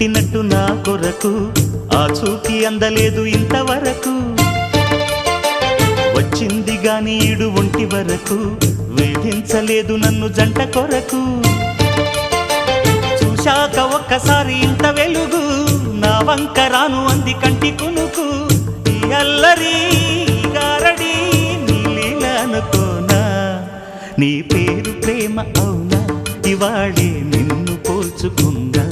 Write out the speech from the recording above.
పుట్టినట్టు నా కొరకు ఆ చూకి అందలేదు ఇంతవరకు వచ్చింది గాని ఈడు ఒంటి వరకు వేధించలేదు నన్ను జంట కొరకు చూశాక ఒక్కసారి ఇంత వెలుగు నా వంక రాను అంది కంటి కునుకు ఈ అల్లరి గారడి నీలీల అనుకోనా నీ పేరు ప్రేమ అవునా ఇవాళే నిన్ను పోల్చుకుందా